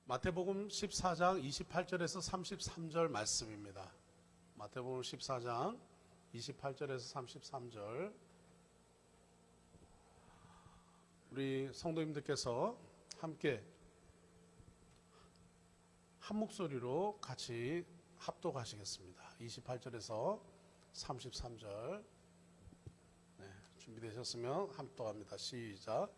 마태복음 14장 28절에서 33절 말씀입니다. 마태복음 14장 28절에서 33절. 우리 성도님들께서 함께 한 목소리로 같이 합독하시겠습니다. 28절에서 33절. 준비되셨으면 합독합니다. 시작.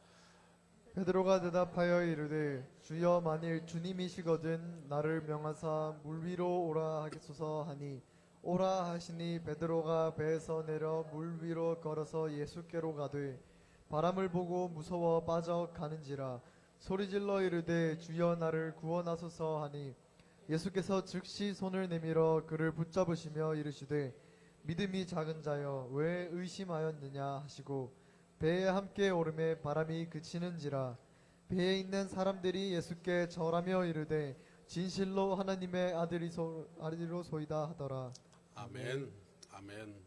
베드로가 대답하여 이르되 주여 만일 주님이시거든 나를 명하사 물 위로 오라 하겠소서 하니 오라 하시니 베드로가 배에서 내려 물 위로 걸어서 예수께로 가되 바람을 보고 무서워 빠져 가는지라 소리질러 이르되 주여 나를 구원하소서 하니 예수께서 즉시 손을 내밀어 그를 붙잡으시며 이르시되 믿음이 작은 자여 왜 의심하였느냐 하시고 배에 함께 오름에 바람이 그치는지라 배에 있는 사람들이 예수께 절하며 이르되 진실로 하나님의 아들이로소이다 하더라. 아멘. 아멘.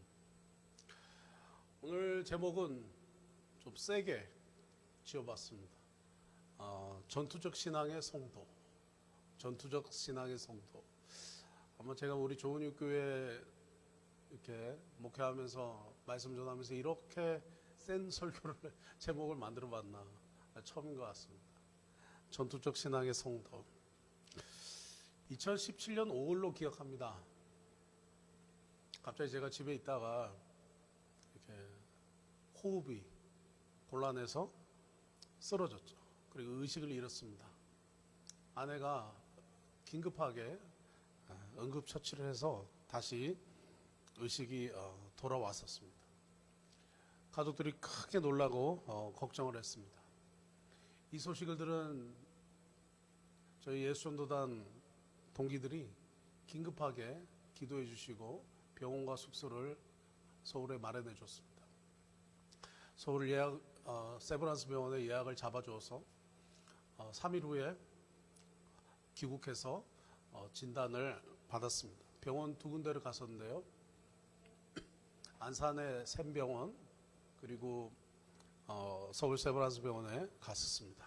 오늘 제목은 좀 세게 지어봤습니다. 전투적 신앙의 성도. 전투적 신앙의 성도. 아마 제가 우리 조은육교회 이렇게 목회하면서 말씀 전하면서 이렇게 센 설교를 제목을 만들어 봤나 처음인 것 같습니다. 전투적 신앙의 성도. 2017년 5월로 기억합니다. 갑자기 제가 집에 있다가 이렇게 호흡이 곤란해서 쓰러졌죠. 그리고 의식을 잃었습니다. 아내가 긴급하게 응급처치를 해서 다시 의식이 돌아왔었습니다. 가족들이 크게 놀라고 걱정을 했습니다. 이 소식을 들은 저희 예수전도단 동기들이 긴급하게 기도해 주시고 병원과 숙소를 서울에 마련해 줬습니다. 서울 세브란스 병원에 예약을 잡아줘서 3일 후에 귀국해서 진단을 받았습니다. 병원 두 군데를 갔었는데요. 안산의 샘병원 그리고 서울 세브란스 병원에 갔었습니다.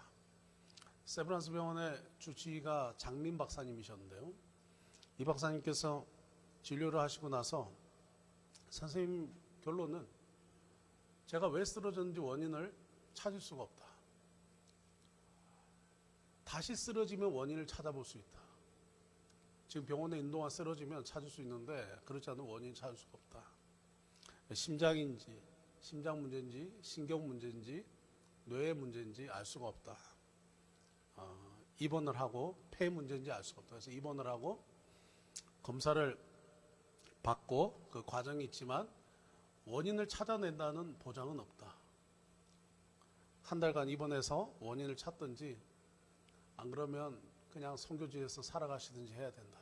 세브란스 병원의 주치의가 장민 박사님이셨는데요. 이 박사님께서 진료를 하시고 나서 선생님 결론은 제가 왜 쓰러졌는지 원인을 찾을 수가 없다. 다시 쓰러지면 원인을 찾아볼 수 있다. 지금 병원에 있는 동안 쓰러지면 찾을 수 있는데 그렇지 않으면 원인을 찾을 수가 없다. 심장인지 심장 문제인지 신경 문제인지 뇌의 문제인지 알 수가 없다. 입원을 하고 폐 문제인지 알 수가 없다. 그래서 입원을 하고 검사를 받고 그 과정이 있지만 원인을 찾아낸다는 보장은 없다. 한 달간 입원해서 원인을 찾든지 안 그러면 그냥 선교지에서 살아가시든지 해야 된다.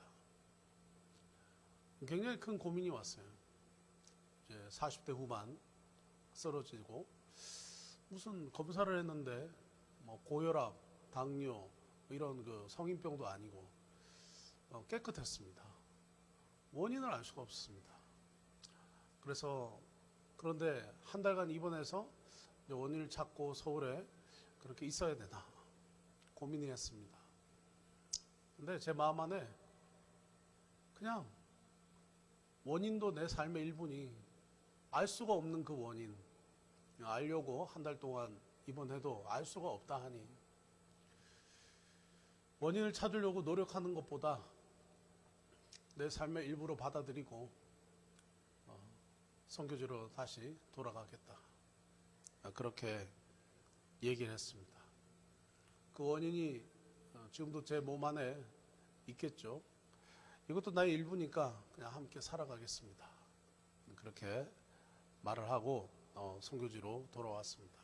굉장히 큰 고민이 왔어요. 이제 40대 후반 쓰러지고 무슨 검사를 했는데 뭐 고혈압, 당뇨 이런 그 성인병도 아니고 깨끗했습니다. 원인을 알 수가 없습니다. 그래서 그런데 한 달간 입원해서 원인을 찾고 서울에 그렇게 있어야 되나 고민이 했습니다. 근데 제 마음 안에 그냥 원인도 내 삶의 일부니 알 수가 없는 그 원인 알려고 한 달 동안 입원해도 알 수가 없다 하니 원인을 찾으려고 노력하는 것보다 내 삶의 일부로 받아들이고 선교지로 다시 돌아가겠다. 그렇게 얘기를 했습니다. 그 원인이 지금도 제 몸 안에 있겠죠. 이것도 나의 일부니까 그냥 함께 살아가겠습니다. 그렇게 말을 하고 선교지로 돌아왔습니다.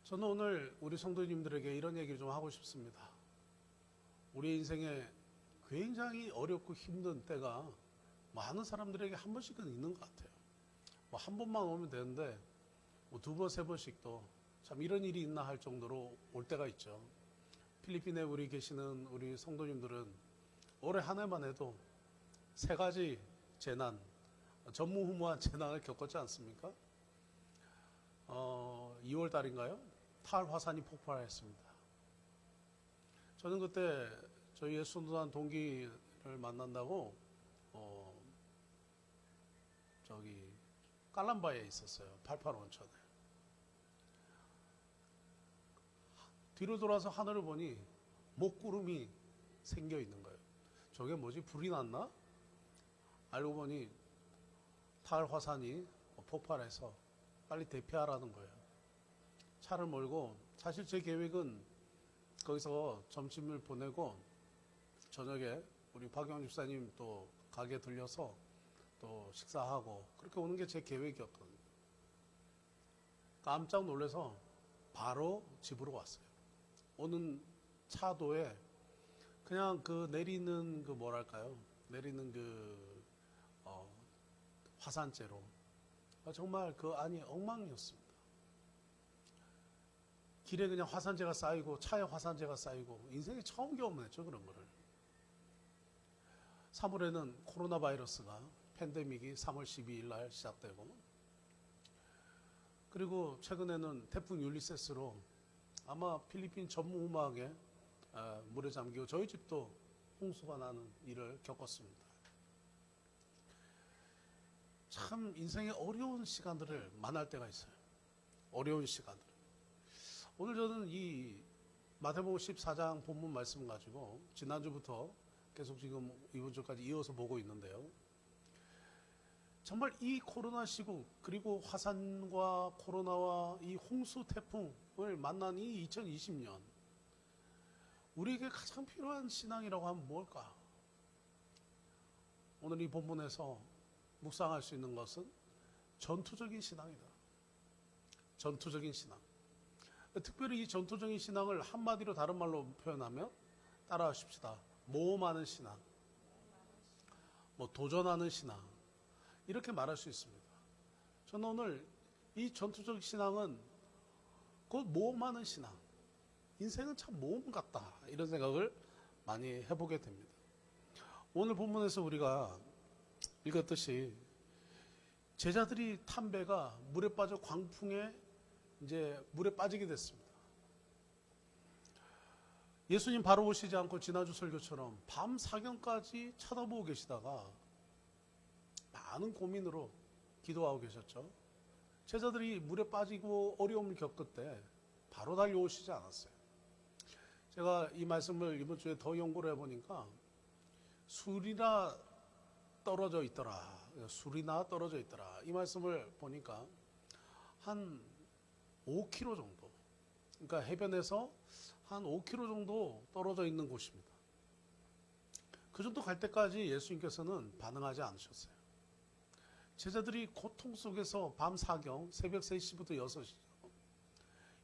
저는 오늘 우리 성도님들에게 이런 얘기를 좀 하고 싶습니다. 우리 인생에 굉장히 어렵고 힘든 때가 많은 사람들에게 한 번씩은 있는 것 같아요. 뭐 한 번만 오면 되는데 뭐 두 번, 세 번씩도 참 이런 일이 있나 할 정도로 올 때가 있죠. 필리핀에 우리 계시는 우리 성도님들은 올해 한 해만 해도 3가지 재난, 전무후무한 재난을 겪었지 않습니까? 2월 달인가요? 탈화산이 폭발했습니다. 저는 그때 저희 예수노단 동기를 만난다고 저기 깔람바에 있었어요. 88 온천에. 뒤로 돌아서 하늘을 보니 목구름이 생겨 있는 거예요. 저게 뭐지? 불이 났나? 알고 보니 탈화산이 폭발해서 빨리 대피하라는 거예요. 차를 몰고, 사실 제 계획은 거기서 점심을 보내고 저녁에 우리 박영환 집사님 또 가게 들려서 또 식사하고 그렇게 오는 게 제 계획이었거든요. 깜짝 놀라서 바로 집으로 왔어요. 오는 차도에 그냥 그 내리는 그 뭐랄까요? 내리는 그 화산재로 정말 그 안이 엉망이었습니다. 길에 그냥 화산재가 쌓이고 차에 화산재가 쌓이고 인생에 처음 경험했죠, 그런 거를. 3월에는 코로나 바이러스가 팬데믹이 3월 12일 날 시작되고, 그리고 최근에는 태풍 율리세스로 아마 필리핀 전 무후무하게 물에 잠기고 저희 집도 홍수가 나는 일을 겪었습니다. 참 인생의 어려운 시간들을 만날 때가 있어요. 어려운 시간들. 오늘 저는 이 마태복음 14장 본문 말씀 가지고 지난주부터 계속 지금 이번 주까지 이어서 보고 있는데요. 정말 이 코로나 시국, 그리고 화산과 코로나와 이 홍수 태풍을 만난 이 2020년, 우리에게 가장 필요한 신앙이라고 하면 뭘까? 오늘 이 본문에서 묵상할 수 있는 것은 전투적인 신앙이다. 전투적인 신앙. 특별히 이 전투적인 신앙을 한마디로 다른 말로 표현하면 따라하십시다. 모험하는 신앙, 도전하는 신앙, 이렇게 말할 수 있습니다. 저는 오늘 이 전투적 신앙은 곧 모험하는 신앙, 인생은 참 모험 같다, 이런 생각을 많이 해보게 됩니다. 오늘 본문에서 우리가 읽었듯이 제자들이 탄 배가 물에 빠져 광풍에 이제 물에 빠지게 됐습니다. 예수님 바로 오시지 않고 지난주 설교처럼 밤 사경까지 쳐다보고 계시다가 많은 고민으로 기도하고 계셨죠. 제자들이 물에 빠지고 어려움을 겪을 때 바로 달려오시지 않았어요. 제가 이 말씀을 이번 주에 더 연구를 해보니까 술이나 떨어져 있더라. 술이나 떨어져 있더라. 이 말씀을 보니까 한 5km 정도, 그러니까 해변에서 한 5km 정도 떨어져 있는 곳입니다. 그 정도 갈 때까지 예수님께서는 반응하지 않으셨어요. 제자들이 고통 속에서 밤 사경, 새벽 3시부터 6시,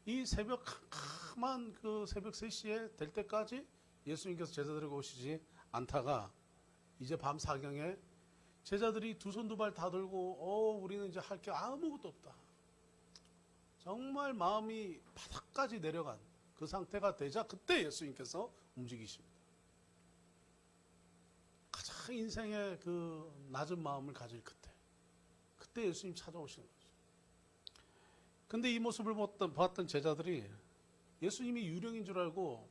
이 새벽 캄캄한 그 새벽 3시에 될 때까지 예수님께서 제자들에게 오시지 않다가 이제 밤 사경에 제자들이 두 손 두 발 다 들고 우리는 이제 할 게 아무것도 없다, 정말 마음이 바닥까지 내려간 그 상태가 되자 그때 예수님께서 움직이십니다. 가장 인생의 그 낮은 마음을 가질 그때 예수님 찾아오시는 거죠. 근데 이 모습을 봤던 제자들이 예수님이 유령인 줄 알고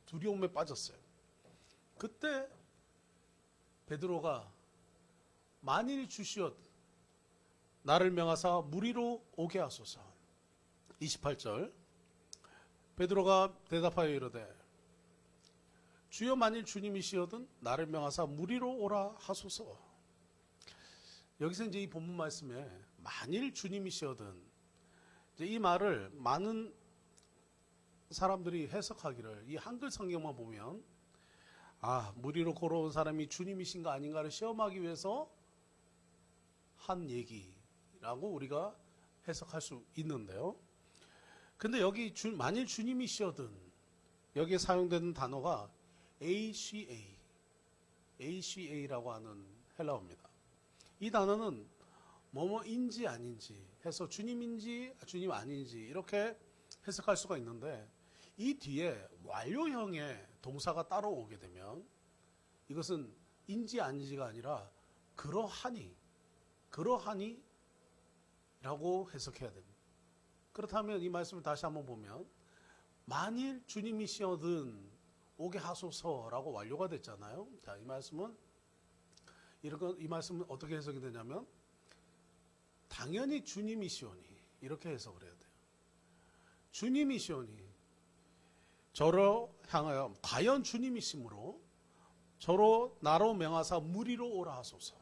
두려움에 빠졌어요. 그때 베드로가 만일 주시옵 나를 명하사 물 위로 오게 하소서. 28절, 베드로가 대답하여 이르되 주여 만일 주님이시거든 나를 명하사 물 위로 오라 하소서. 여기서 이제 이 본문 말씀에 만일 주님이시거든, 이제 이 말을 많은 사람들이 해석하기를, 이 한글 성경만 보면 물 위로 걸어온 사람이 주님이신가 아닌가를 시험하기 위해서 한 얘기라고 우리가 해석할 수 있는데요. 근데 여기 만일 주님이시거든, 여기에 사용되는 단어가 ACA라고 하는 헬라어입니다. 이 단어는 뭐뭐인지 아닌지 해서 주님인지 주님 아닌지 이렇게 해석할 수가 있는데, 이 뒤에 완료형의 동사가 따로 오게 되면 이것은 인지 아닌지가 아니라 그러하니 라고 해석해야 됩니다. 그렇다면 이 말씀을 다시 한번 보면 만일 주님이시여든 오게 하소서라고 완료가 됐잖아요. 자, 이 말씀은 이 말씀은 어떻게 해석이 되냐면 당연히 주님이시오니 이렇게 해석을 해야 돼요. 주님이시오니 저로 향하여 과연 주님이시므로 저로 나로 명하사 무리로 오라 하소서.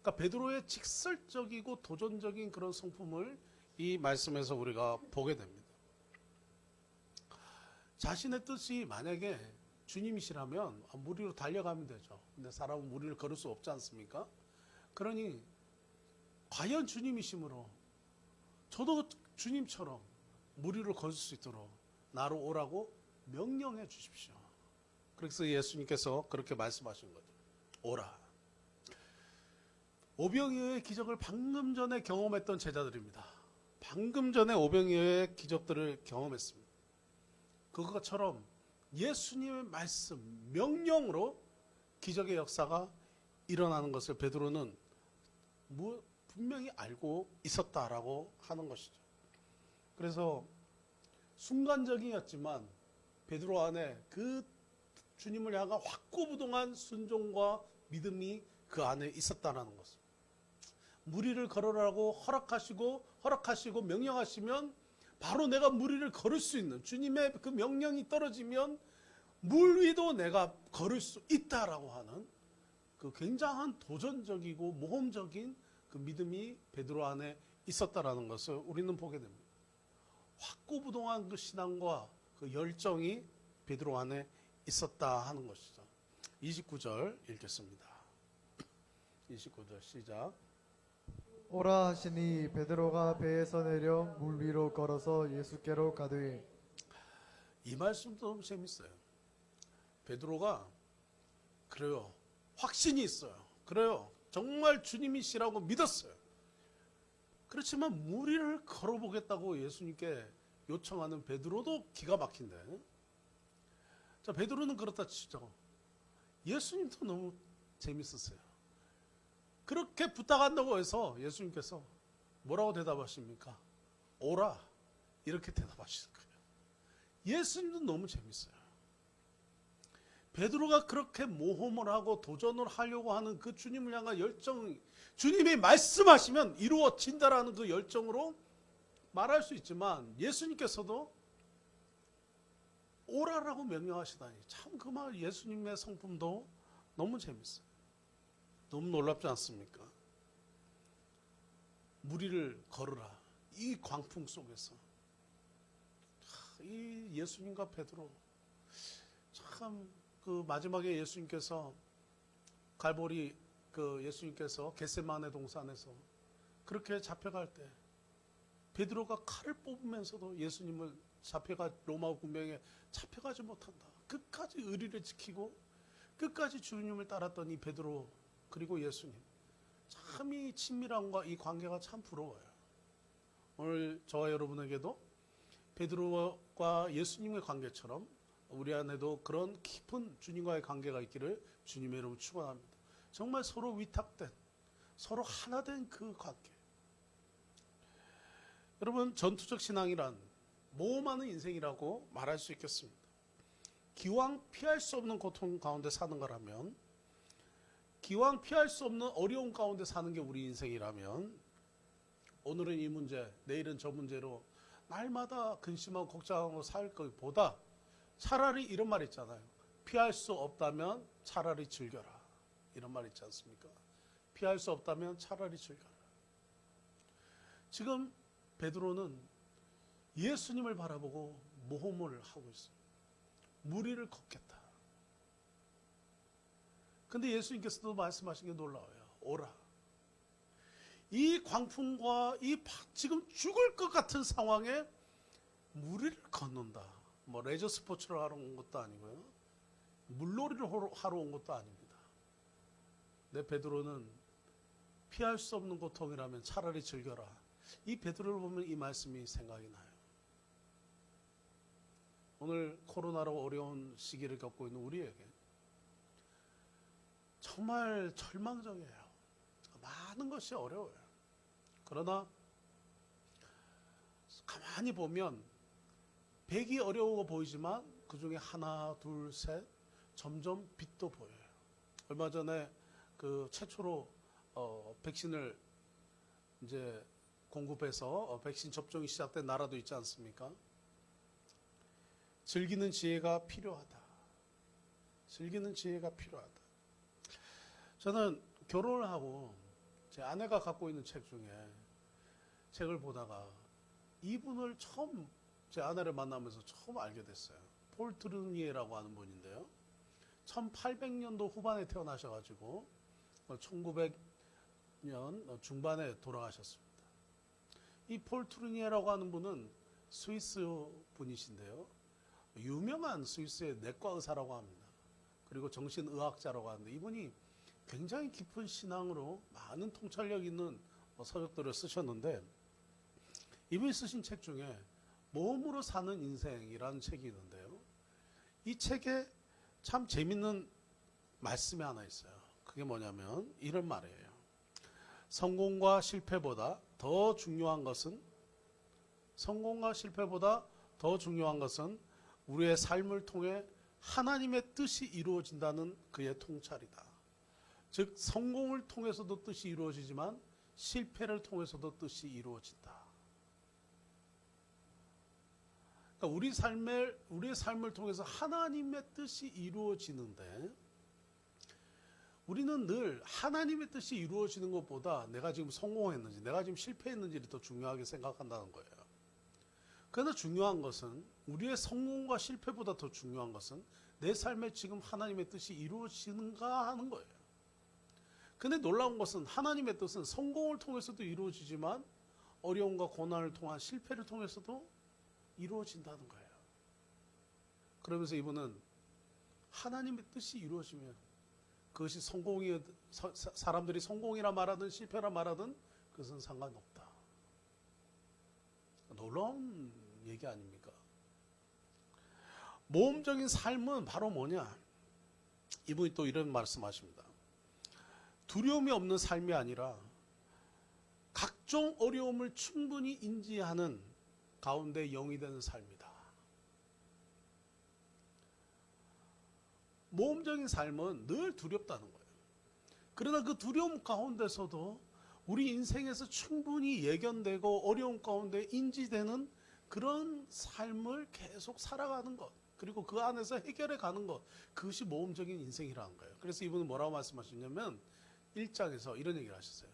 그러니까 베드로의 직설적이고 도전적인 그런 성품을 이 말씀에서 우리가 보게 됩니다. 자신의 뜻이 만약에 주님이시라면 무리로 달려가면 되죠. 근데 사람은 무리를 걸을 수 없지 않습니까? 그러니 과연 주님이시므로 저도 주님처럼 무리를 걸을 수 있도록 나로 오라고 명령해 주십시오. 그래서 예수님께서 그렇게 말씀하신 거죠. 오라. 오병이어의 기적을 방금 전에 경험했던 제자들입니다. 방금 전에 오병이어의 기적들을 경험했습니다. 그것처럼 예수님의 말씀, 명령으로 기적의 역사가 일어나는 것을 베드로는 분명히 알고 있었다라고 하는 것이죠. 그래서 순간적이었지만 베드로 안에 그 주님을 향한 확고부동한 순종과 믿음이 그 안에 있었다는 것을. 무리를 걸으라고 허락하시고 명령하시면 바로 내가 무리를 걸을 수 있는 주님의 그 명령이 떨어지면 물 위도 내가 걸을 수 있다라고 하는 그 굉장한 도전적이고 모험적인 그 믿음이 베드로 안에 있었다라는 것을 우리는 보게 됩니다. 확고부동한 그 신앙과 그 열정이 베드로 안에 있었다 하는 것이죠. 29절 읽겠습니다. 29절 시작. 오라 하시니 베드로가 배에서 내려 물 위로 걸어서 예수께로 가되. 이 말씀도 너무 재밌어요. 베드로가 그래요. 확신이 있어요. 그래요. 정말 주님이시라고 믿었어요. 그렇지만 무리를 걸어보겠다고 예수님께 요청하는 베드로도 기가 막힌데. 자, 베드로는 그렇다 치죠. 예수님도 너무 재밌었어요. 그렇게 부탁한다고 해서 예수님께서 뭐라고 대답하십니까? 오라. 이렇게 대답하시는 거예요. 예수님도 너무 재밌어요. 베드로가 그렇게 모험을 하고 도전을 하려고 하는 그 주님을 향한 열정, 주님이 말씀하시면 이루어진다라는 그 열정으로 말할 수 있지만 예수님께서도 오라라고 명령하시다니 참 그 말 예수님의 성품도 너무 재밌어요. 너무 놀랍지 않습니까? 무리를 걸으라. 이 광풍 속에서 이 예수님과 베드로 참 그 마지막에 예수님께서 갈보리 그 예수님께서 겟세마네 동산에서 그렇게 잡혀갈 때 베드로가 칼을 뽑으면서도 예수님을 로마 군병에 잡혀가지 못한다. 끝까지 의리를 지키고 끝까지 주님을 따랐던 이 베드로 그리고 예수님 참 이 친밀함과 이 관계가 참 부러워요. 오늘 저와 여러분에게도 베드로와 예수님의 관계처럼 우리 안에도 그런 깊은 주님과의 관계가 있기를 주님의 이름으로 축원합니다. 정말 서로 위탁된 서로 하나 된 그 관계. 여러분 전투적 신앙이란 모험하는 인생이라고 말할 수 있겠습니다. 기왕 피할 수 없는 고통 가운데 사는 거라면 기왕 피할 수 없는 어려움 가운데 사는 게 우리 인생이라면 오늘은 이 문제, 내일은 저 문제로 날마다 근심하고 걱정하고 살 것보다 차라리 이런 말 있잖아요. 피할 수 없다면 차라리 즐겨라. 이런 말 있지 않습니까? 피할 수 없다면 차라리 즐겨라. 지금 베드로는 예수님을 바라보고 모험을 하고 있어요. 무리를 걷겠다. 근데 예수님께서도 말씀하신 게 놀라워요. 오라. 이 광풍과 지금 죽을 것 같은 상황에 무리를 걷는다. 뭐 레저 스포츠를 하러 온 것도 아니고요. 물놀이를 하러 온 것도 아닙니다. 내 베드로는 피할 수 없는 고통이라면 차라리 즐겨라. 이 베드로를 보면 이 말씀이 생각이 나요. 오늘 코로나로 어려운 시기를 겪고 있는 우리에게 정말 절망적이에요. 많은 것이 어려워요. 그러나 가만히 보면 100이 어려워 보이지만 그 중에 하나, 둘, 셋 점점 빛도 보여요. 얼마 전에 그 최초로 백신을 이제 공급해서 백신 접종이 시작된 나라도 있지 않습니까? 즐기는 지혜가 필요하다. 즐기는 지혜가 필요하다. 저는 결혼을 하고 제 아내가 갖고 있는 책 중에 책을 보다가 이분을 처음 제 아내를 만나면서 처음 알게 됐어요. 폴 트루니에라고 하는 분인데요. 1800년도 후반에 태어나셔가지고 1900년 중반에 돌아가셨습니다. 이 폴 트루니에라고 하는 분은 스위스 분이신데요. 유명한 스위스의 내과 의사라고 합니다. 그리고 정신의학자라고 하는데 이분이 굉장히 깊은 신앙으로 많은 통찰력 있는 서적들을 쓰셨는데 이분이 쓰신 책 중에 몸으로 사는 인생이라는 책이 있는데요. 이 책에 참 재밌는 말씀이 하나 있어요. 그게 뭐냐면 이런 말이에요. 성공과 실패보다 더 중요한 것은 우리의 삶을 통해 하나님의 뜻이 이루어진다는 그의 통찰이다. 즉 성공을 통해서도 뜻이 이루어지지만 실패를 통해서도 뜻이 이루어진다. 그러니까 우리의 삶을 통해서 하나님의 뜻이 이루어지는데 우리는 늘 하나님의 뜻이 이루어지는 것보다 내가 지금 성공했는지 내가 지금 실패했는지를 더 중요하게 생각한다는 거예요. 그러나 중요한 것은 우리의 성공과 실패보다 더 중요한 것은 내 삶에 지금 하나님의 뜻이 이루어지는가 하는 거예요. 근데 놀라운 것은 하나님의 뜻은 성공을 통해서도 이루어지지만 어려움과 고난을 통한 실패를 통해서도 이루어진다는 거예요. 그러면서 이분은 하나님의 뜻이 이루어지면 그것이 사람들이 성공이라 말하든 실패라 말하든 그것은 상관없다. 놀라운 얘기 아닙니까? 모험적인 삶은 바로 뭐냐? 이분이 또 이런 말씀하십니다. 두려움이 없는 삶이 아니라 각종 어려움을 충분히 인지하는 가운데 영이 되는 삶이다. 모험적인 삶은 늘 두렵다는 거예요. 그러나 그 두려움 가운데서도 우리 인생에서 충분히 예견되고 어려움 가운데 인지되는 그런 삶을 계속 살아가는 것, 그리고 그 안에서 해결해 가는 것, 그것이 모험적인 인생이라는 거예요. 그래서 이분은 뭐라고 말씀하시냐면 1장에서 이런 얘기를 하셨어요.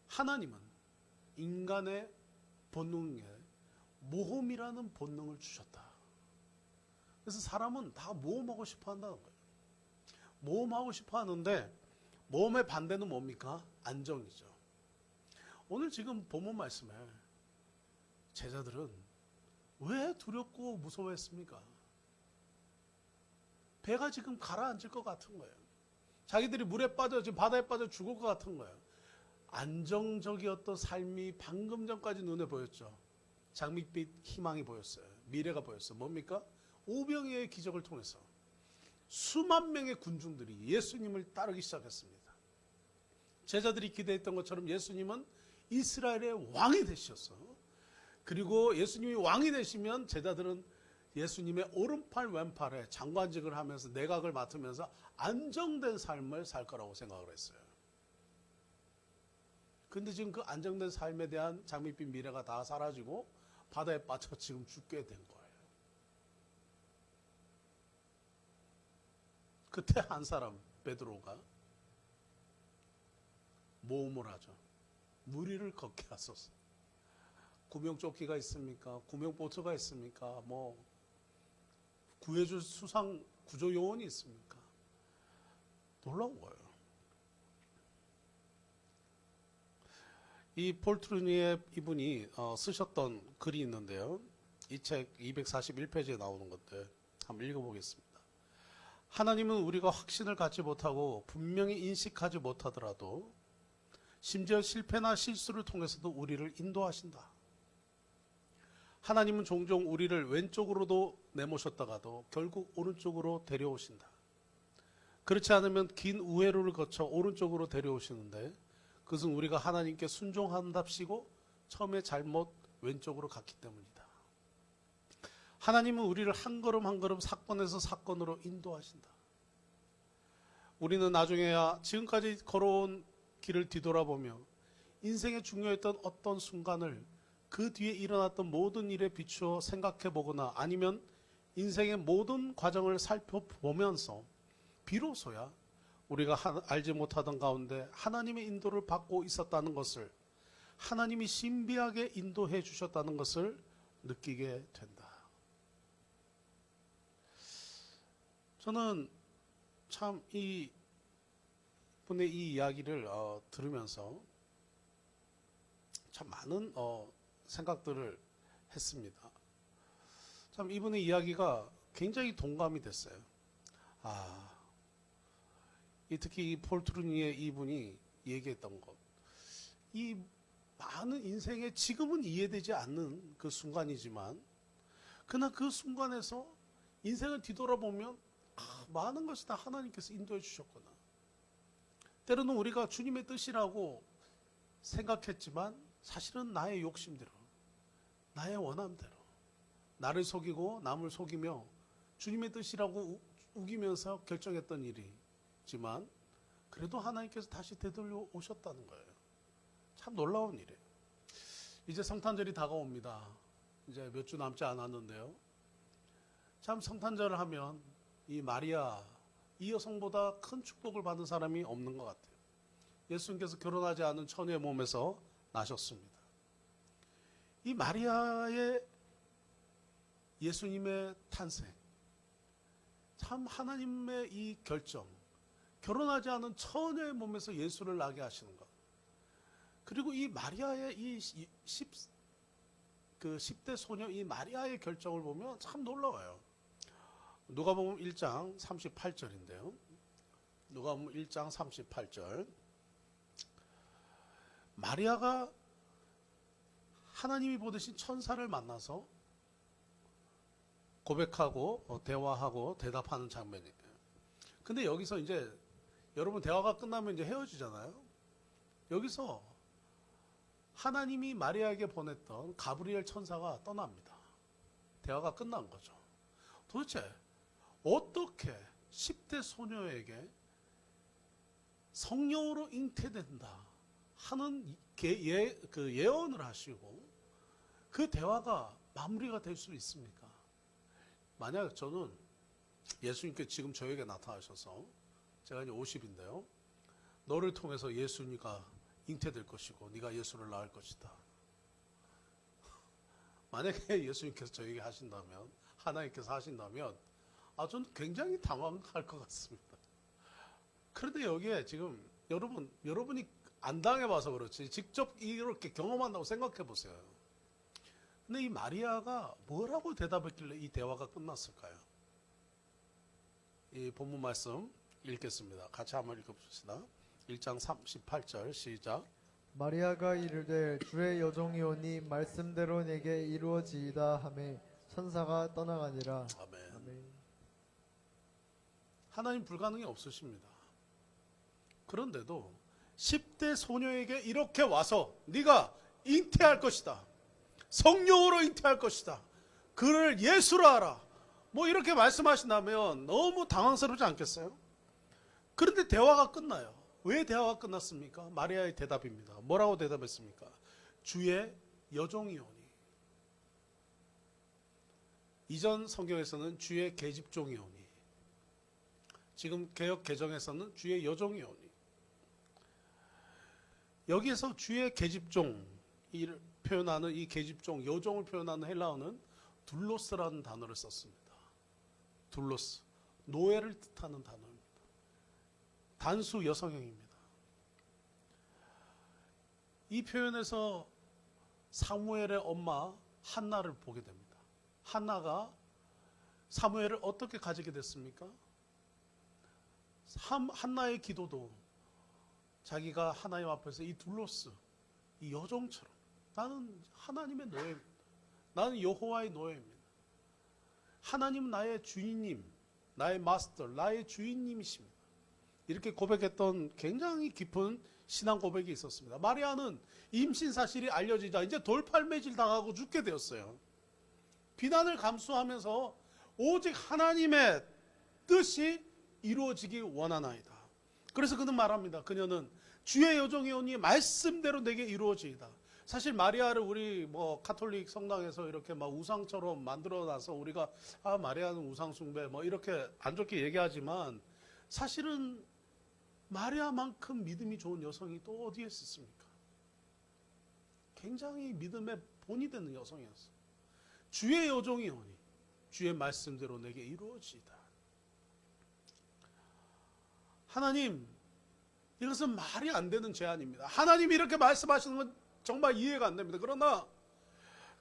하나님은 인간의 본능에 모험이라는 본능을 주셨다. 그래서 사람은 다 모험하고 싶어 한다는 거예요. 모험하고 싶어 하는데 모험의 반대는 뭡니까? 안정이죠. 오늘 지금 본문 말씀에 제자들은 왜 두렵고 무서워했습니까? 배가 지금 가라앉을 것 같은 거예요. 자기들이 물에 빠져 지금 바다에 빠져 죽을 것 같은 거예요. 안정적이었던 삶이 방금 전까지 눈에 보였죠. 장밋빛 희망이 보였어요. 미래가 보였어요. 뭡니까? 오병이어의 기적을 통해서 수만 명의 군중들이 예수님을 따르기 시작했습니다. 제자들이 기대했던 것처럼 예수님은 이스라엘의 왕이 되셨어. 그리고 예수님이 왕이 되시면 제자들은 예수님의 오른팔 왼팔에 장관직을 하면서 내각을 맡으면서 안정된 삶을 살 거라고 생각을 했어요. 근데 지금 그 안정된 삶에 대한 장밋빛 미래가 다 사라지고 바다에 빠져 지금 죽게 된 거예요. 그때 한 사람 베드로가 모험을 하죠. 무리를 걷게 하소서. 구명조끼가 있습니까? 구명보트가 있습니까? 뭐 구해줄 수상 구조 요원이 있습니까? 놀라운 거예요. 이 폴 트루니에 이분이 쓰셨던 글이 있는데요. 이 책 241페이지에 나오는 것들 한번 읽어보겠습니다. 하나님은 우리가 확신을 갖지 못하고 분명히 인식하지 못하더라도 심지어 실패나 실수를 통해서도 우리를 인도하신다. 하나님은 종종 우리를 왼쪽으로도 내모셨다가도 결국 오른쪽으로 데려오신다. 그렇지 않으면 긴 우회로를 거쳐 오른쪽으로 데려오시는데 그것은 우리가 하나님께 순종한답시고 처음에 잘못 왼쪽으로 갔기 때문이다. 하나님은 우리를 한 걸음 한 걸음 사건에서 사건으로 인도하신다. 우리는 나중에야 지금까지 걸어온 길을 뒤돌아보며 인생에 중요했던 어떤 순간을 그 뒤에 일어났던 모든 일에 비추어 생각해 보거나 아니면 인생의 모든 과정을 살펴보면서 비로소야 우리가 알지 못하던 가운데 하나님의 인도를 받고 있었다는 것을, 하나님이 신비하게 인도해 주셨다는 것을 느끼게 된다. 저는 참 이 분의 이 이야기를 들으면서 참 많은 생각들을 했습니다. 참 이분의 이야기가 굉장히 동감이 됐어요. 특히 이 폴 트루니의 이분이 얘기했던 것, 이 많은 인생에 지금은 이해되지 않는 그 순간이지만 그러나 그 순간에서 인생을 뒤돌아보면 많은 것이 다 하나님께서 인도해 주셨구나. 때로는 우리가 주님의 뜻이라고 생각했지만 사실은 나의 욕심대로, 나의 원함대로 나를 속이고 남을 속이며 주님의 뜻이라고 우기면서 결정했던 일이지만 그래도 하나님께서 다시 되돌려 오셨다는 거예요. 참 놀라운 일이에요. 이제 성탄절이 다가옵니다. 이제 몇 주 남지 않았는데요. 참 성탄절을 하면 이 마리아, 이 여성보다 큰 축복을 받은 사람이 없는 것 같아요. 예수님께서 결혼하지 않은 처녀의 몸에서 나셨습니다. 이 마리아의 예수님의 탄생, 참 하나님의 이 결정, 결혼하지 않은 처녀의 몸에서 예수를 나게 하시는 것, 그리고 이 마리아의 이 10대 소녀 이 마리아의 결정을 보면 참 놀라워요. 누가복음 1장 38절인데요. 누가복음 1장 38절. 마리아가 하나님이 보내신 천사를 만나서 고백하고 대화하고 대답하는 장면이에요. 근데 여기서 이제 여러분 대화가 끝나면 이제 헤어지잖아요. 여기서 하나님이 마리아에게 보냈던 가브리엘 천사가 떠납니다. 대화가 끝난 거죠. 도대체 어떻게 10대 소녀에게 성령으로 잉태된다 하는 예언을 하시고 그 대화가 마무리가 될 수 있습니까? 만약 저는 예수님께 지금 저에게 나타나셔서, 제가 이제 50인데요. 너를 통해서 예수님과 잉태될 것이고 네가 예수를 낳을 것이다. 만약에 예수님께서 저에게 하신다면, 하나님께서 하신다면 저는 굉장히 당황할 것 같습니다. 그런데 여기에 지금 여러분이 안 당해봐서 그렇지 직접 이렇게 경험한다고 생각해 보세요. 근데 이 마리아가 뭐라고 대답했길래 이 대화가 끝났을까요? 이 본문 말씀 읽겠습니다. 같이 한번 읽어봅시다. 1장 38절 시작. 마리아가 이르되 주의 여종이오니 말씀대로 내게 이루어지이다 하매 천사가 떠나가니라. 아멘. 아멘. 하나님 불가능이 없으십니다. 그런데도 10대 소녀에게 이렇게 와서 네가 잉태할 것이다. 성령으로 잉태할 것이다. 그를 예수로 알아. 뭐 이렇게 말씀하신다면 너무 당황스럽지 않겠어요? 그런데 대화가 끝나요. 왜 대화가 끝났습니까? 마리아의 대답입니다. 뭐라고 대답했습니까? 주의 여종이오니. 이전 성경에서는 주의 계집종이오니, 지금 개역 개정에서는 주의 여종이오니. 여기에서 주의 계집종 을 표현하는 이 계집종, 여종을 표현하는 헬라어는 둘로스라는 단어를 썼습니다. 둘로스, 노예를 뜻하는 단어입니다. 단수 여성형입니다. 이 표현에서 사무엘의 엄마 한나를 보게 됩니다. 한나가 사무엘을 어떻게 가지게 됐습니까? 한나의 기도도 자기가 하나님 앞에서 이 둘로스, 이 여종처럼, 나는 하나님의 노예입니다. 나는 여호와의 노예입니다. 하나님은 나의 주인님, 나의 마스터, 나의 주인님이십니다. 이렇게 고백했던 굉장히 깊은 신앙 고백이 있었습니다. 마리아는 임신 사실이 알려지자 이제 돌팔매질 당하고 죽게 되었어요. 비난을 감수하면서 오직 하나님의 뜻이 이루어지기 원하나이다. 그래서 그는 말합니다. 그녀는 주의 여종이 오니 말씀대로 내게 이루어지이다. 사실 마리아를 우리 가톨릭 성당에서 이렇게 막 우상처럼 만들어놔서 우리가 마리아는 우상 숭배 이렇게 안 좋게 얘기하지만 사실은 마리아만큼 믿음이 좋은 여성이 또 어디에 있습니까? 굉장히 믿음의 본이 되는 여성이었어요. 주의 여종이 오니 주의 말씀대로 내게 이루어지이다. 하나님, 이것은 말이 안 되는 제안입니다. 하나님이 이렇게 말씀하시는 건 정말 이해가 안 됩니다.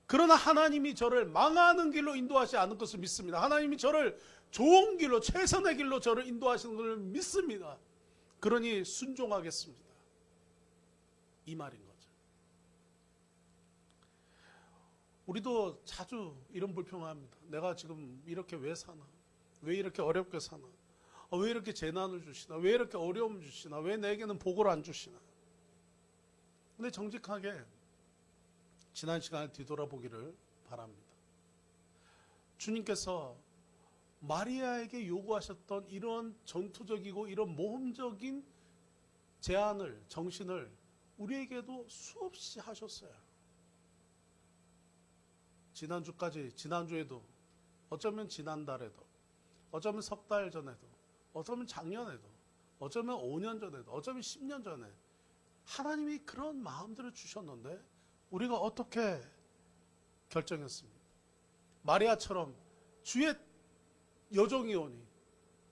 그러나 하나님이 저를 망하는 길로 인도하지 않을 것을 믿습니다. 하나님이 저를 좋은 길로, 최선의 길로 저를 인도하시는 것을 믿습니다. 그러니 순종하겠습니다. 이 말인 거죠. 우리도 자주 이런 불평을 합니다. 내가 지금 이렇게 왜 사나? 왜 이렇게 어렵게 사나? 왜 이렇게 재난을 주시나? 왜 이렇게 어려움 주시나? 왜 내게는 복을 안 주시나? 근데 정직하게 지난 시간에 뒤돌아보기를 바랍니다. 주님께서 마리아에게 요구하셨던 이런 전투적이고 이런 모험적인 제안을, 정신을 우리에게도 수없이 하셨어요. 지난주에도, 어쩌면 지난달에도, 어쩌면 석 달 전에도, 어쩌면 작년에도, 어쩌면 5년 전에도, 어쩌면 10년 전에 하나님이 그런 마음들을 주셨는데 우리가 어떻게 결정했습니까? 마리아처럼 주의 여종이 오니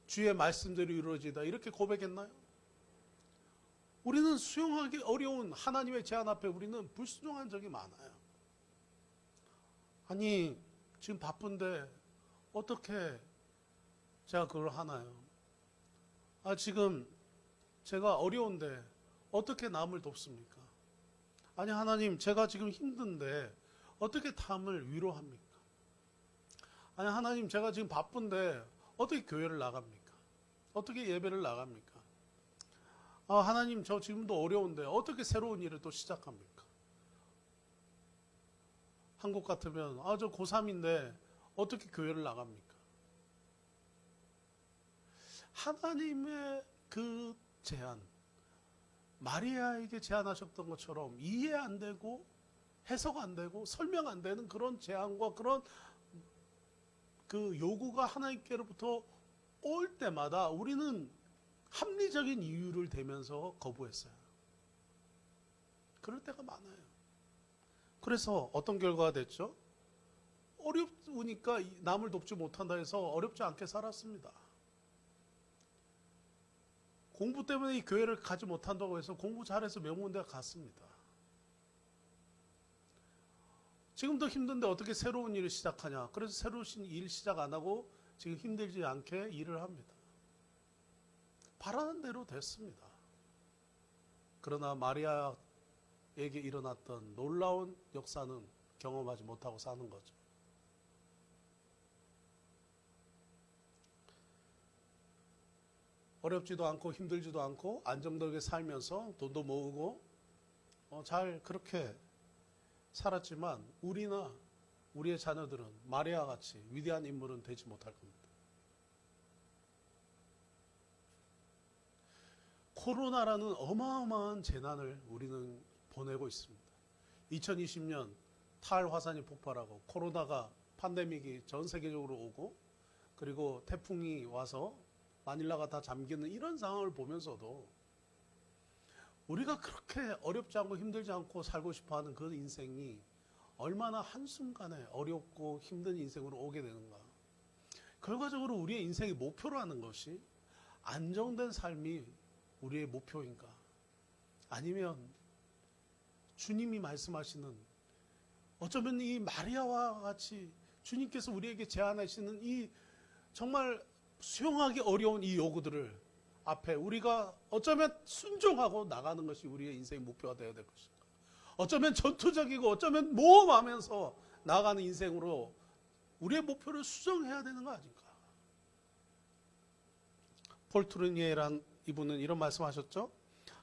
주의 말씀대로 이루어지다 이렇게 고백했나요? 우리는 수용하기 어려운 하나님의 제안 앞에 우리는 불순종한 적이 많아요. 아니 지금 바쁜데 어떻게 제가 그걸 하나요? 지금 제가 어려운데 어떻게 남을 돕습니까? 아니 하나님 제가 지금 힘든데 어떻게 남을 위로합니까? 아니 하나님 제가 지금 바쁜데 어떻게 교회를 나갑니까? 어떻게 예배를 나갑니까? 하나님 저 지금도 어려운데 어떻게 새로운 일을 또 시작합니까? 한국 같으면 저 고3인데 어떻게 교회를 나갑니까? 하나님의 그 제안, 마리아에게 제안하셨던 것처럼 이해 안 되고 해석 안 되고 설명 안 되는 그런 제안과 그런 그 요구가 하나님께로부터 올 때마다 우리는 합리적인 이유를 대면서 거부했어요. 그럴 때가 많아요. 그래서 어떤 결과가 됐죠? 어려우니까 남을 돕지 못한다 해서 어렵지 않게 살았습니다. 공부 때문에 이 교회를 가지 못한다고 해서 공부 잘해서 명문대 갔습니다. 지금도 힘든데 어떻게 새로운 일을 시작하냐. 그래서 새로운 일 시작 안 하고 지금 힘들지 않게 일을 합니다. 바라는 대로 됐습니다. 그러나 마리아에게 일어났던 놀라운 역사는 경험하지 못하고 사는 거죠. 어렵지도 않고 힘들지도 않고 안정되게 살면서 돈도 모으고 잘 그렇게 살았지만 우리나 우리의 자녀들은 마리아 같이 위대한 인물은 되지 못할 겁니다. 코로나라는 어마어마한 재난을 우리는 보내고 있습니다. 2020년 탈화산이 폭발하고 코로나가 팬데믹이 전 세계적으로 오고 그리고 태풍이 와서 마닐라가 다 잠기는 이런 상황을 보면서도 우리가 그렇게 어렵지 않고 힘들지 않고 살고 싶어하는 그 인생이 얼마나 한순간에 어렵고 힘든 인생으로 오게 되는가. 결과적으로 우리의 인생의 목표라는 것이 안정된 삶이 우리의 목표인가? 아니면 주님이 말씀하시는 어쩌면 이 마리아와 같이 주님께서 우리에게 제안하시는 이 정말 수용하기 어려운 이 요구들을 앞에 우리가 어쩌면 순종하고 나가는 것이 우리의 인생의 목표가 되어야 될 것인가. 어쩌면 전투적이고 어쩌면 모험하면서 나아가는 인생으로 우리의 목표를 수정해야 되는 거 아닌가. 폴 투르니에란 이분은 이런 말씀하셨죠.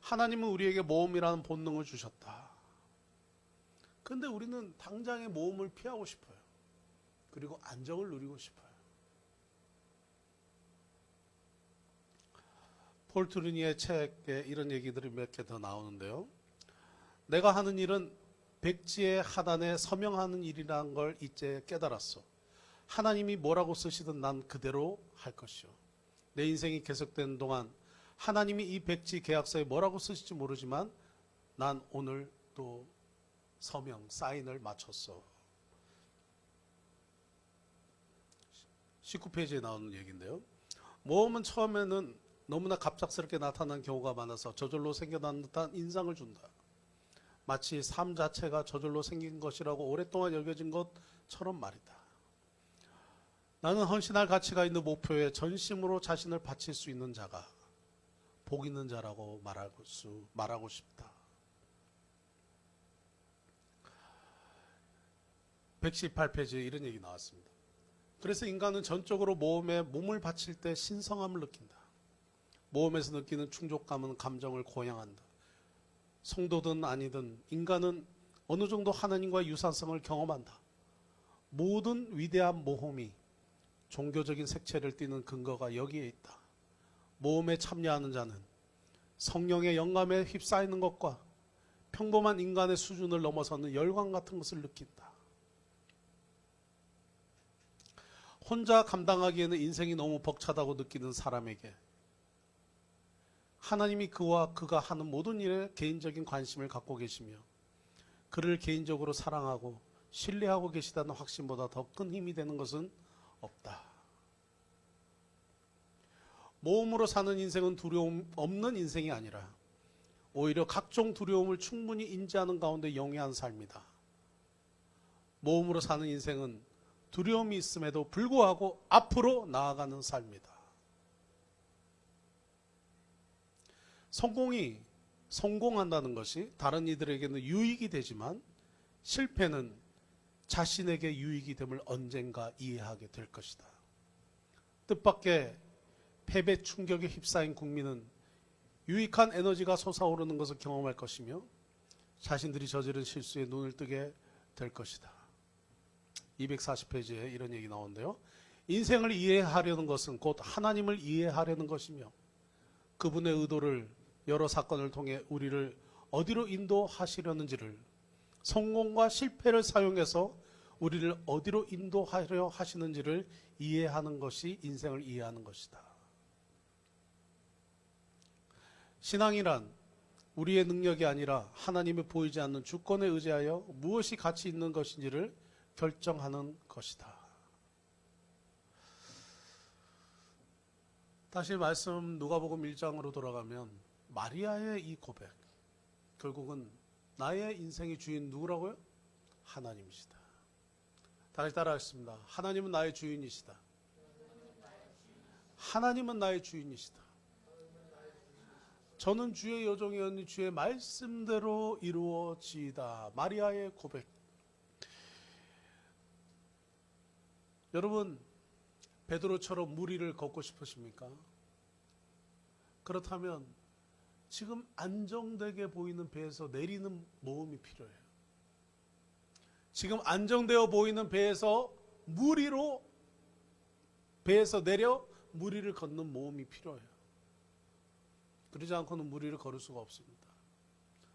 하나님은 우리에게 모험이라는 본능을 주셨다. 그런데 우리는 당장의 모험을 피하고 싶어요. 그리고 안정을 누리고 싶어요. 폴 트루니의 책에 이런 얘기들이 몇 개 더 나오는데요. 내가 하는 일은 백지의 하단에 서명하는 일이라는 걸 이제 깨달았어. 하나님이 뭐라고 쓰시든 난 그대로 할 것이요. 내 인생이 계속되는 동안 하나님이 이 백지 계약서에 뭐라고 쓰실지 모르지만 난 오늘 또 서명, 사인을 마쳤어. 19페이지에 나오는 얘기인데요. 모험은 처음에는 너무나 갑작스럽게 나타난 경우가 많아서 저절로 생겨난 듯한 인상을 준다. 마치 삶 자체가 저절로 생긴 것이라고 오랫동안 여겨진 것처럼 말이다. 나는 헌신할 가치가 있는 목표에 전심으로 자신을 바칠 수 있는 자가 복 있는 자라고 말하고 싶다. 118페이지에 이런 얘기 나왔습니다. 그래서 인간은 전적으로 모험에 몸을 바칠 때 신성함을 느낀다. 모험에서 느끼는 충족감은 감정을 고양한다. 성도든 아니든 인간은 어느 정도 하나님과의 유사성을 경험한다. 모든 위대한 모험이 종교적인 색채를 띠는 근거가 여기에 있다. 모험에 참여하는 자는 성령의 영감에 휩싸이는 것과 평범한 인간의 수준을 넘어서는 열광 같은 것을 느낀다. 혼자 감당하기에는 인생이 너무 벅차다고 느끼는 사람에게 하나님이 그와 그가 하는 모든 일에 개인적인 관심을 갖고 계시며 그를 개인적으로 사랑하고 신뢰하고 계시다는 확신보다 더 큰 힘이 되는 것은 없다. 모험으로 사는 인생은 두려움 없는 인생이 아니라 오히려 각종 두려움을 충분히 인지하는 가운데 영위한 삶이다. 모험으로 사는 인생은 두려움이 있음에도 불구하고 앞으로 나아가는 삶이다. 성공한다는 것이 다른 이들에게는 유익이 되지만 실패는 자신에게 유익이 됨을 언젠가 이해하게 될 것이다. 뜻밖의 패배 충격에 휩싸인 국민은 유익한 에너지가 솟아오르는 것을 경험할 것이며 자신들이 저지른 실수에 눈을 뜨게 될 것이다. 240페이지에 이런 얘기 나오는데요. 인생을 이해하려는 것은 곧 하나님을 이해하려는 것이며 그분의 의도를 여러 사건을 통해 우리를 어디로 인도하시려는지를 성공과 실패를 사용해서 우리를 어디로 인도하려 하시는지를 이해하는 것이 인생을 이해하는 것이다. 신앙이란 우리의 능력이 아니라 하나님이 보이지 않는 주권에 의지하여 무엇이 가치 있는 것인지를 결정하는 것이다. 다시 말씀 누가복음 1장으로 돌아가면 마리아의 이 고백, 결국은 나의 인생의 주인 누구라고요? 하나님이시다. 다시 따라하겠습니다. 하나님은 나의 주인이시다. 하나님은 나의 주인이시다. 저는 주의 여종이었니 주의 말씀대로 이루어지이다. 마리아의 고백. 여러분, 베드로처럼 물 위를 걷고 싶으십니까? 그렇다면 지금 안정되게 보이는 배에서 내리는 모험이 필요해요. 지금 안정되어 보이는 배에서 물 위로 배에서 내려 물 위를 걷는 모험이 필요해요. 그러지 않고는 물 위를 걸을 수가 없습니다.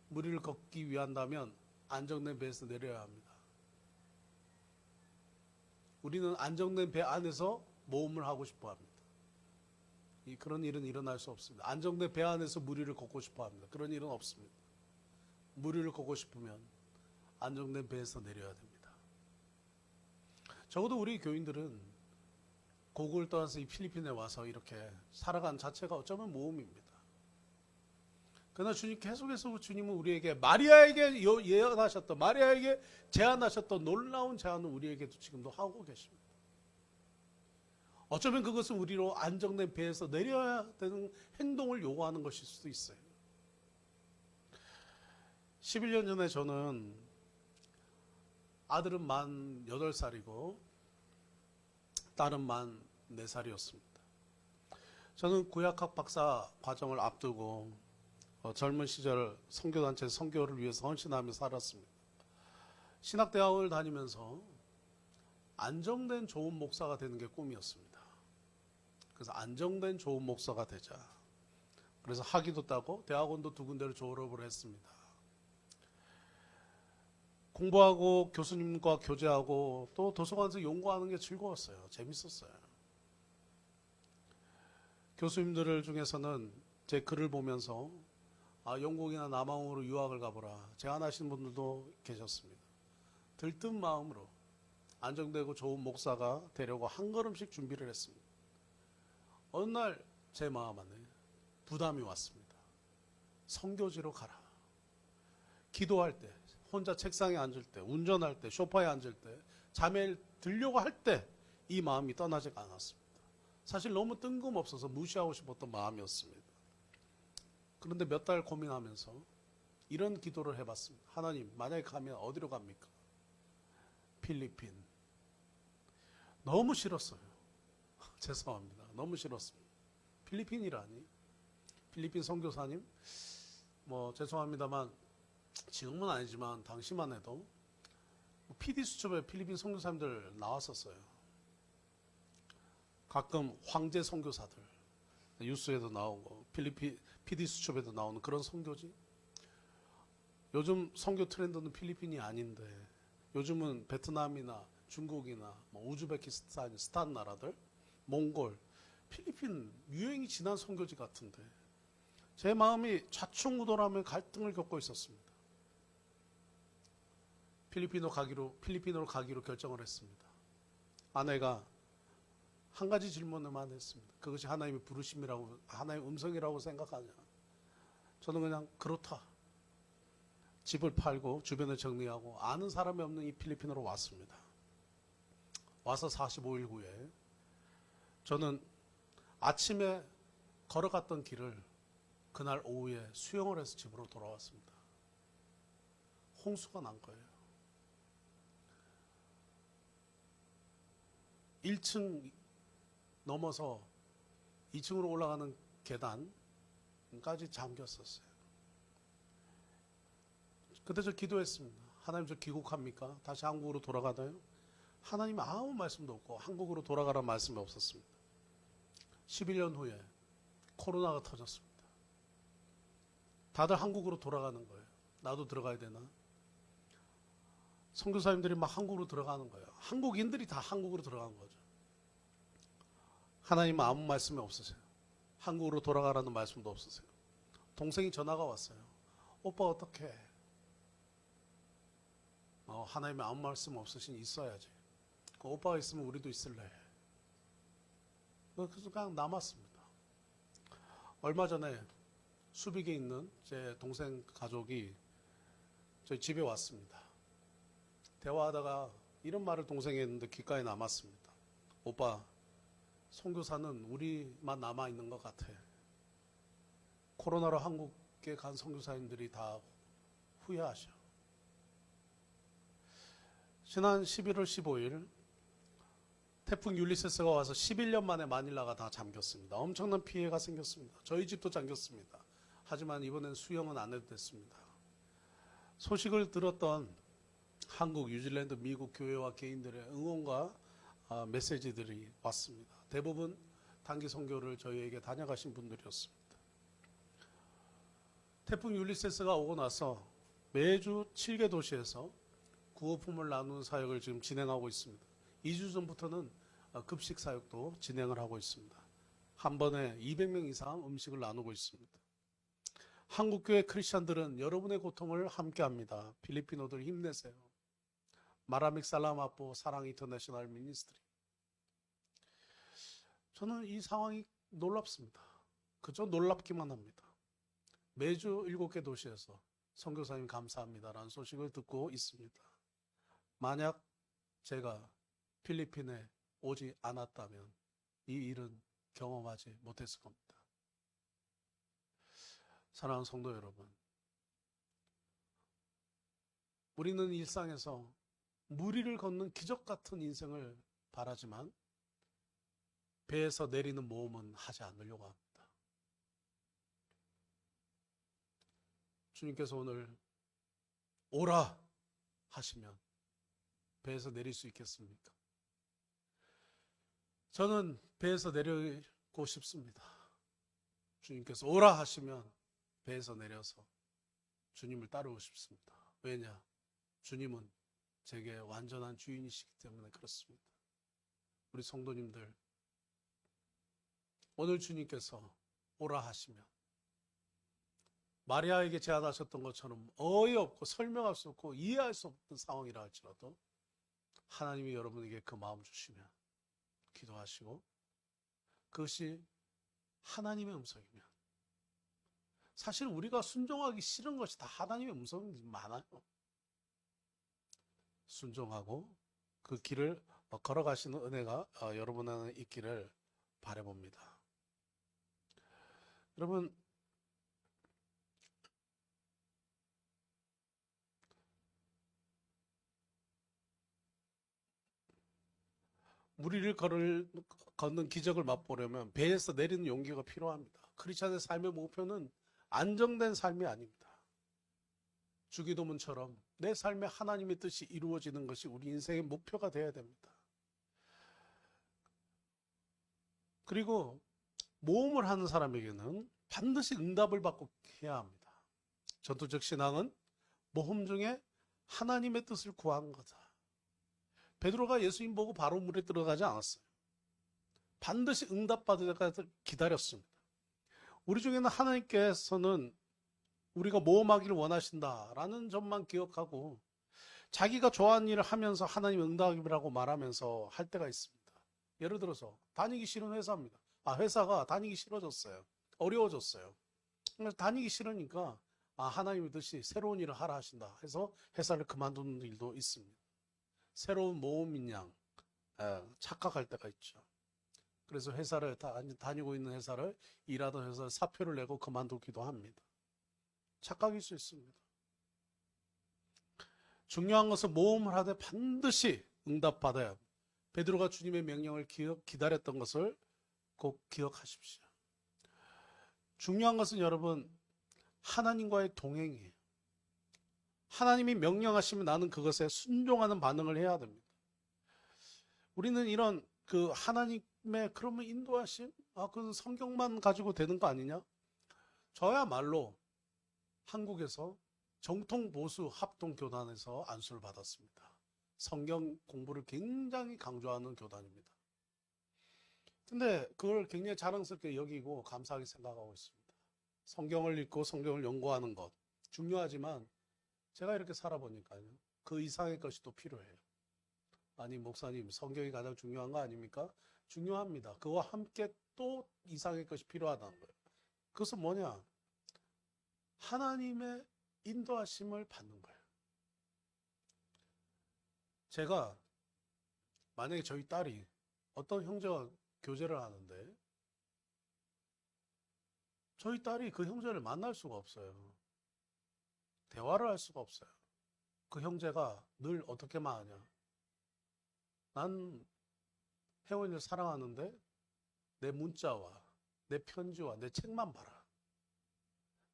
물 위를 걷기 위한다면 안정된 배에서 내려야 합니다. 우리는 안정된 배 안에서 모험을 하고 싶어 합니다. 그런 일은 일어날 수 없습니다. 안정된 배 안에서 물 위를 걷고 싶어 합니다. 그런 일은 없습니다. 물 위를 걷고 싶으면 안정된 배에서 내려야 됩니다. 적어도 우리 교인들은 고국을 떠나서 이 필리핀에 와서 이렇게 살아간 자체가 어쩌면 모험입니다. 그러나 주님 계속해서 주님은 우리에게 마리아에게 예언하셨던, 마리아에게 제안하셨던 놀라운 제안을 우리에게도 지금도 하고 계십니다. 어쩌면 그것은 우리로 안정된 배에서 내려야 되는 행동을 요구하는 것일 수도 있어요. 11년 전에 저는 아들은 만 8살이고 딸은 만 4살이었습니다. 저는 구약학 박사 과정을 앞두고 젊은 시절 선교단체 선교를 위해서 헌신하며 살았습니다. 신학대학을 다니면서 안정된 좋은 목사가 되는 게 꿈이었습니다. 그래서 안정된 좋은 목사가 되자. 그래서 학위도 따고 대학원도 2군데를 졸업을 했습니다. 공부하고 교수님과 교제하고 또 도서관에서 연구하는 게 즐거웠어요. 재밌었어요. 교수님들 중에서는 제 글을 보면서 영국이나 남아공으로 유학을 가보라 제안하시는 분들도 계셨습니다. 들뜬 마음으로 안정되고 좋은 목사가 되려고 한 걸음씩 준비를 했습니다. 어느 날 제 마음 안에 부담이 왔습니다. 선교지로 가라. 기도할 때, 혼자 책상에 앉을 때, 운전할 때, 소파에 앉을 때, 잠에 들려고 할 때 이 마음이 떠나지가 않았습니다. 사실 너무 뜬금없어서 무시하고 싶었던 마음이었습니다. 그런데 몇 달 고민하면서 이런 기도를 해봤습니다. 하나님, 만약에 가면 어디로 갑니까? 필리핀. 너무 싫었어요. 죄송합니다. 너무 싫었습니다. 필리핀이라니. 필리핀 선교사님, 죄송합니다만 지금은 아니지만 당시만 해도 PD 수첩에 필리핀 선교사님들 나왔었어요. 가끔 황제 선교사들 뉴스에도 나오고 필리핀 PD 수첩에도 나오는 그런 선교지. 요즘 선교 트렌드는 필리핀이 아닌데 요즘은 베트남이나 중국이나 우즈베키스탄 스탄 나라들, 몽골, 필리핀 유행이 지난 선교지 같은데 제 마음이 좌충우돌하며 갈등을 겪고 있었습니다. 필리핀으로 가기로 결정을 했습니다. 아내가 한 가지 질문을만 했습니다. 그것이 하나님의 부르심이라고, 하나님의 음성이라고 생각하냐? 저는 그냥 그렇다. 집을 팔고 주변을 정리하고 아는 사람이 없는 이 필리핀으로 왔습니다. 와서 45일 후에 저는 아침에 걸어갔던 길을 그날 오후에 수영을 해서 집으로 돌아왔습니다. 홍수가 난 거예요. 1층 넘어서 2층으로 올라가는 계단까지 잠겼었어요. 그때 저 기도했습니다. 하나님, 저 귀국합니까? 다시 한국으로 돌아가나요? 하나님 아무 말씀도 없고 한국으로 돌아가라는 말씀이 없었습니다. 11년 후에 코로나가 터졌습니다. 다들 한국으로 돌아가는 거예요. 나도 들어가야 되나? 선교사님들이 막 한국으로 들어가는 거예요. 한국인들이 다 한국으로 들어간 거죠. 하나님은 아무 말씀이 없으세요. 한국으로 돌아가라는 말씀도 없으세요. 동생이 전화가 왔어요. 오빠 어떡해? 하나님이 아무 말씀 없으시니 있어야지. 그 오빠가 있으면 우리도 있을래. 그래서 그냥 남았습니다. 얼마 전에 수빅에 있는 제 동생 가족이 저희 집에 왔습니다. 대화하다가 이런 말을 동생이 했는데 귓가에 남았습니다. 오빠, 선교사는 우리만 남아있는 것 같아. 코로나로 한국에 간 선교사님들이 다 후회하셔. 지난 11월 15일 태풍 율리세스가 와서 11년 만에 마닐라가 다 잠겼습니다. 엄청난 피해가 생겼습니다. 저희 집도 잠겼습니다. 하지만 이번엔 수영은 안 해도 됐습니다. 소식을 들었던 한국, 뉴질랜드, 미국 교회와 개인들의 응원과 메시지들이 왔습니다. 대부분 단기 선교를 저희에게 다녀가신 분들이었습니다. 태풍 율리세스가 오고 나서 매주 7개 도시에서 구호품을 나누는 사역을 지금 진행하고 있습니다. 2주 전부터는 급식 사역도 진행을 하고 있습니다. 한 번에 200명 이상 음식을 나누고 있습니다. 한국교회 크리스찬들은 여러분의 고통을 함께합니다. 필리핀어들 힘내세요. 마라믹 살라마포 사랑 인터내셔널 미니스트리. 저는 이 상황이 놀랍습니다. 그저 놀랍기만 합니다. 매주 7개 도시에서 선교사님 감사합니다라는 소식을 듣고 있습니다. 만약 제가 필리핀에 오지 않았다면 이 일은 경험하지 못했을 겁니다. 사랑하는 성도 여러분, 우리는 일상에서 무리를 걷는 기적 같은 인생을 바라지만 배에서 내리는 모험은 하지 않으려고 합니다. 주님께서 오늘 오라 하시면 배에서 내릴 수 있겠습니까? 저는 배에서 내리고 싶습니다. 주님께서 오라 하시면 배에서 내려서 주님을 따르고 싶습니다. 왜냐? 주님은 제게 완전한 주인이시기 때문에 그렇습니다. 우리 성도님들, 오늘 주님께서 오라 하시면 마리아에게 제안하셨던 것처럼 어이없고 설명할 수 없고 이해할 수 없는 상황이라 할지라도 하나님이 여러분에게 그 마음 주시면 기도하시고 그것이 하나님의 음성이면, 사실 우리가 순종하기 싫은 것이 다 하나님의 음성이 많아요. 순종하고 그 길을 걸어가시는 은혜가 여러분 안에 있기를 바라봅니다. 여러분, 무리를 걷는 기적을 맛보려면 배에서 내리는 용기가 필요합니다. 크리스찬의 삶의 목표는 안정된 삶이 아닙니다. 주기도문처럼 내 삶에 하나님의 뜻이 이루어지는 것이 우리 인생의 목표가 되어야 됩니다. 그리고 모험을 하는 사람에게는 반드시 응답을 받고 해야 합니다. 전투적 신앙은 모험 중에 하나님의 뜻을 구한 거다. 베드로가 예수님 보고 바로 물에 들어가지 않았어요. 반드시 응답받을 때까지 기다렸습니다. 우리 중에는 하나님께서는 우리가 모험하기를 원하신다라는 점만 기억하고 자기가 좋아하는 일을 하면서 하나님 응답이라고 말하면서 할 때가 있습니다. 예를 들어서 다니기 싫은 회사입니다. 회사가 다니기 싫어졌어요. 어려워졌어요. 다니기 싫으니까 하나님의 뜻이 새로운 일을 하라 하신다 해서 회사를 그만두는 일도 있습니다. 새로운 모험인 양 착각할 때가 있죠. 그래서 회사를 다니고 있는 회사를 일하던 회사를 사표를 내고 그만두기도 합니다. 착각일 수 있습니다. 중요한 것은 모험을 하되 반드시 응답받아야 합니다. 베드로가 주님의 명령을 기다렸던 것을 꼭 기억하십시오. 중요한 것은 여러분, 하나님과의 동행이에요. 하나님이 명령하시면 나는 그것에 순종하는 반응을 해야 됩니다. 우리는 이런 하나님의 그러면 인도하심? 그건 성경만 가지고 되는 거 아니냐? 저야말로 한국에서 정통 보수 합동 교단에서 안수를 받았습니다. 성경 공부를 굉장히 강조하는 교단입니다. 근데 그걸 굉장히 자랑스럽게 여기고 감사하게 생각하고 있습니다. 성경을 읽고 성경을 연구하는 것 중요하지만 제가 이렇게 살아보니까요, 그 이상의 것이 또 필요해요. 아니 목사님, 성경이 가장 중요한 거 아닙니까? 중요합니다. 그와 함께 또 이상의 것이 필요하다는 거예요. 그것은 뭐냐? 하나님의 인도하심을 받는 거예요. 제가 만약에 저희 딸이 어떤 형제와 교제를 하는데 저희 딸이 그 형제를 만날 수가 없어요. 대화를 할 수가 없어요. 그 형제가 늘 어떻게 말하냐? 난 혜원이를 사랑하는데 내 문자와 내 편지와 내 책만 봐라.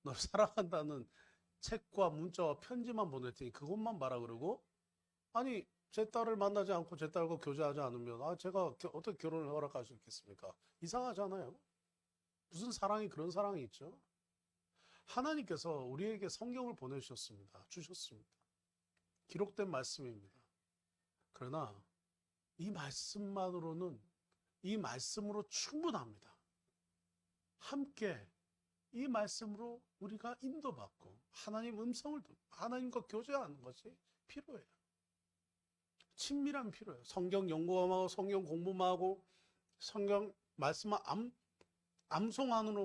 널 사랑한다는 책과 문자와 편지만 보낼 테니 그것만 봐라 그러고, 아니 제 딸을 만나지 않고 제 딸과 교제하지 않으면 제가 어떻게 결혼을 허락할 수 있겠습니까? 이상하잖아요. 무슨 사랑이 그런 사랑이 있죠? 하나님께서 우리에게 성경을 보내주셨습니다. 주셨습니다. 기록된 말씀입니다. 그러나 이 말씀만으로는, 이 말씀으로 충분합니다. 함께 이 말씀으로 우리가 인도받고 하나님 음성을 듣고 하나님과 교제하는 것이 필요해요. 친밀함이 필요해요. 성경 연구하고 성경 공부만 하고 성경 말씀만 암송하는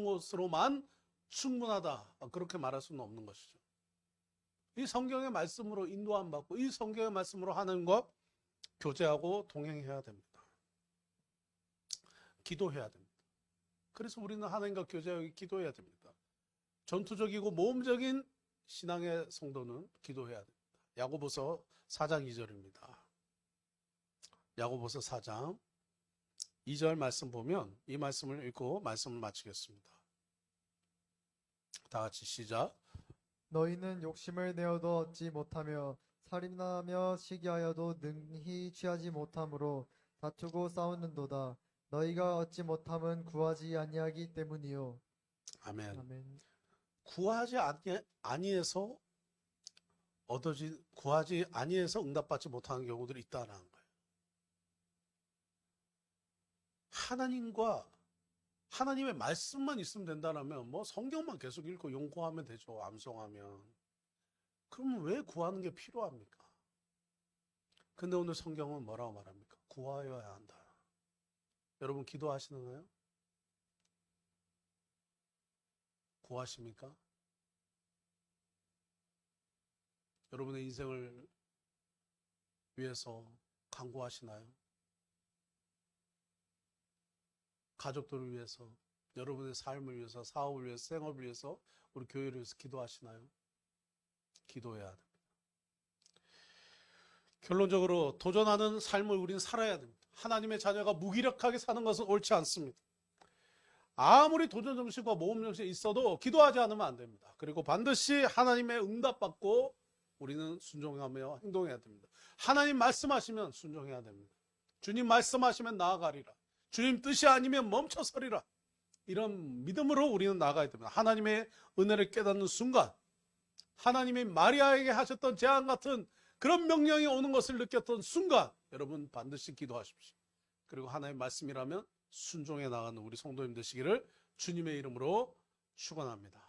것으로만 충분하다, 그렇게 말할 수는 없는 것이죠. 이 성경의 말씀으로 인도함 받고 이 성경의 말씀으로 하나님과 교제하고 동행해야 됩니다. 기도해야 됩니다. 그래서 우리는 하나님과 교제하고 기도해야 됩니다. 전투적이고 모험적인 신앙의 성도는 기도해야 됩니다. 야고보서 4장 2절입니다. 야고보서 4장 2절 말씀 보면 이 말씀을 읽고 말씀을 마치겠습니다. 다 같이 시작. 너희는 욕심을 내어도 얻지 못하며 살인하며 시기하여도 능히 취하지 못함으로 다투고 싸우는도다. 너희가 얻지 못함은 구하지 아니하기 때문이요. 아멘. 아멘. 구하지 아니해서 응답받지 못하는 경우들이 있다는 거예요. 하나님의 말씀만 있으면 된다면 뭐 성경만 계속 읽고 용고하면 되죠. 암송하면. 그러면 왜 구하는 게 필요합니까? 근데 오늘 성경은 뭐라고 말합니까? 구하여야 한다. 여러분 기도하시나요? 구하십니까? 여러분의 인생을 위해서 간구하시나요? 가족들을 위해서, 여러분의 삶을 위해서, 사업을 위해서, 생업을 위해서, 우리 교회를 위해서 기도하시나요? 기도해야 됩니다. 결론적으로 도전하는 삶을 우리는 살아야 됩니다. 하나님의 자녀가 무기력하게 사는 것은 옳지 않습니다. 아무리 도전정신과 모험정신이 있어도 기도하지 않으면 안 됩니다. 그리고 반드시 하나님의 응답받고 우리는 순종하며 행동해야 됩니다. 하나님 말씀하시면 순종해야 됩니다. 주님 말씀하시면 나아가리라. 주님 뜻이 아니면 멈춰서리라. 이런 믿음으로 우리는 나아가야 됩니다. 하나님의 은혜를 깨닫는 순간, 하나님이 마리아에게 하셨던 재앙 같은 그런 명령이 오는 것을 느꼈던 순간, 여러분 반드시 기도하십시오. 그리고 하나님의 말씀이라면 순종해 나가는 우리 성도님 되시기를 주님의 이름으로 축원합니다.